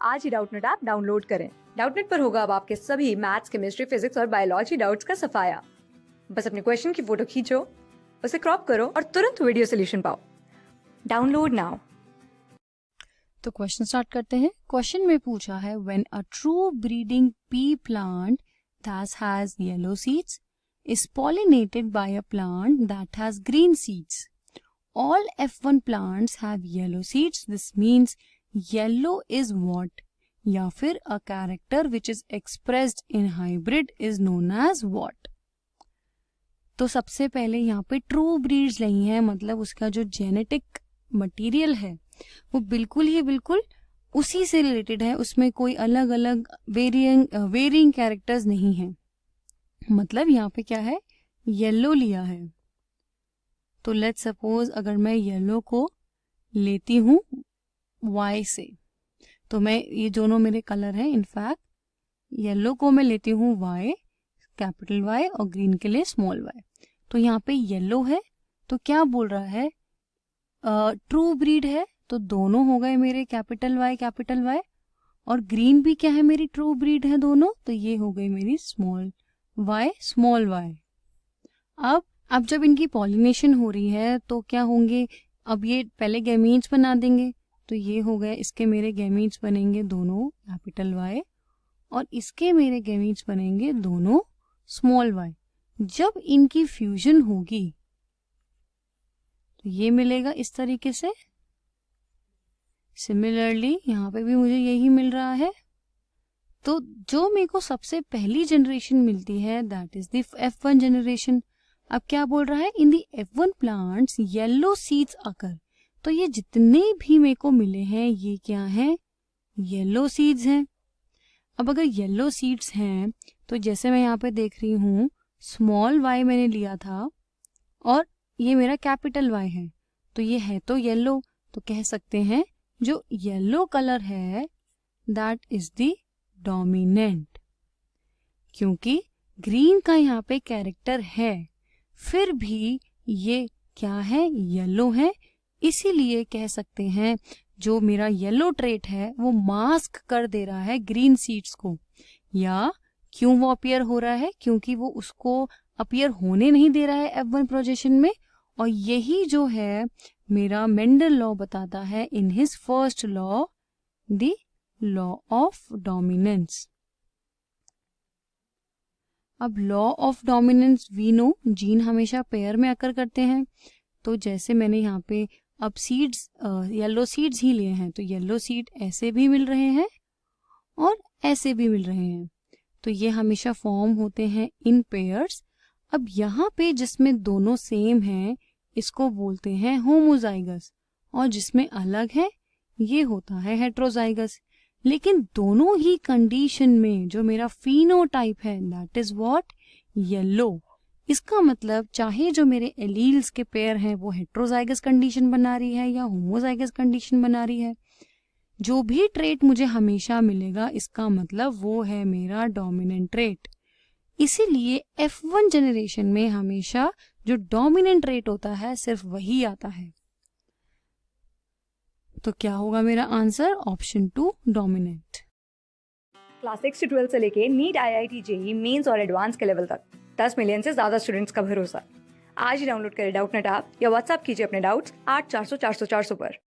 आज ही Doubtnut app download करें। Doubtnut पर होगा अब आपके सभी मैथ्स, केमिस्ट्री, फिजिक्स और बायोलॉजी डाउट्स का सफाया। बस अपने क्वेश्चन की फोटो खींचो, उसे क्रॉप करो और तुरंत वीडियो सोल्यूशन पाओ। Download now. तो क्वेश्चन स्टार्ट करते हैं। क्वेश्चन में पूछा है when a true breeding P plant that has yellow seeds is pollinated by a plant that has green seeds. All F1 plants have yellow seeds. This means yellow is what? या फिर a character which is expressed in hybrid is known as what? तो सबसे पहले यहाँ पे true breeds नहीं है, मतलब उसका जो जेनेटिक मटेरियल है वो बिल्कुल उसी से रिलेटेड है, उसमें कोई अलग अलग वेरियंग कैरेक्टर्स नहीं है। मतलब यहाँ पे क्या है, येलो लिया है। तो लेट्स सपोज अगर मैं येलो को लेती हूँ Y से, तो मैं ये दोनों मेरे कलर हैं। इनफैक्ट येलो को मैं लेती हूँ Y, कैपिटल Y, और ग्रीन के लिए स्मॉल y। तो यहाँ पे येलो है, तो क्या बोल रहा है, ट्रू ब्रीड है, तो दोनों हो गए मेरे कैपिटल Y, और ग्रीन भी क्या है, मेरी ट्रू ब्रीड है दोनों, तो ये हो गई मेरी स्मॉल y। अब जब इनकी पॉलिनेशन हो रही है तो क्या होंगे, अब ये पहले गैमीट्स बना देंगे, तो ये हो गए, इसके मेरे गैमीट्स बनेंगे दोनों कैपिटल Y, और इसके मेरे गैमीट्स बनेंगे दोनों स्मॉल y। जब इनकी फ्यूजन होगी तो ये मिलेगा इस तरीके से। सिमिलरली यहाँ पे भी मुझे यही मिल रहा है। तो जो मेरे को सबसे पहली जनरेशन मिलती है that is the F1 generation. अब क्या बोल रहा है, in the F1 plants yellow seeds occur. तो ये जितने भी मेरे को मिले हैं ये क्या हैं, येलो सीड्स हैं। अब अगर येलो सीड्स हैं तो जैसे मैं यहाँ पे देख रही हूँ, स्मॉल y मैंने लिया था और ये मेरा कैपिटल Y है, तो ये है तो येलो, तो कह सकते हैं जो येलो कलर है दैट इज द डोमिनेंट। क्योंकि ग्रीन का यहाँ पे कैरेक्टर है, फिर भी ये क्या है, येलो है, इसीलिए कह सकते हैं जो मेरा येलो ट्रेट है वो मास्क कर दे रहा है ग्रीन सीड्स को। या क्यों वो अपीयर हो रहा है, क्योंकि वो उसको अपीयर होने नहीं दे रहा है F1 प्रोजेक्शन में। और यही जो है मेरा मेंडल लॉ बताता है in his first law, the law of dominance. अब law of dominance we know, gene हमेशा पेयर में अकर करते हैं। तो जैसे मैंने यहाँ पे अब सीड्स येलो सीड्स ही लिए हैं, तो येलो सीड ऐसे भी मिल रहे हैं और ऐसे भी मिल रहे हैं, तो ये हमेशा फॉर्म होते हैं इन पेयर्स। अब यहाँ पे जिसमें दोनों सेम हैं इसको बोलते हैं होमोजाइगस, और जिसमें अलग है ये होता है हेट्रोजाइगस। लेकिन दोनों ही कंडीशन में जो मेरा फिनोटाइप है दैट इज व्हाट, येलो। इसका मतलब चाहे जो मेरे एलील्स के पेयर हैं वो हेट्रोजाइगस कंडीशन बना रही है या होमोजाइगस कंडीशन बना रही है, जो भी ट्रेट मुझे हमेशा मिलेगा इसका मतलब वो है मेरा डोमिनेंट ट्रेट। इसीलिए F1 जनरेशन में हमेशा जो डोमिनेंट ट्रेट होता है सिर्फ वही आता है। तो क्या होगा मेरा आंसर, ऑप्शन 2 डोमिनेंट। क्लास 6 से 12 से लेके नीट, IIT, JEE मेंस और एडवांस के लेवल तक 10 मिलियन से ज्यादा स्टूडेंट्स का भरोसा। आज ही डाउनलोड करें डाउटनेट ऐप या व्हाट्सएप कीजिए अपने डाउट्स 8400 400 400 पर।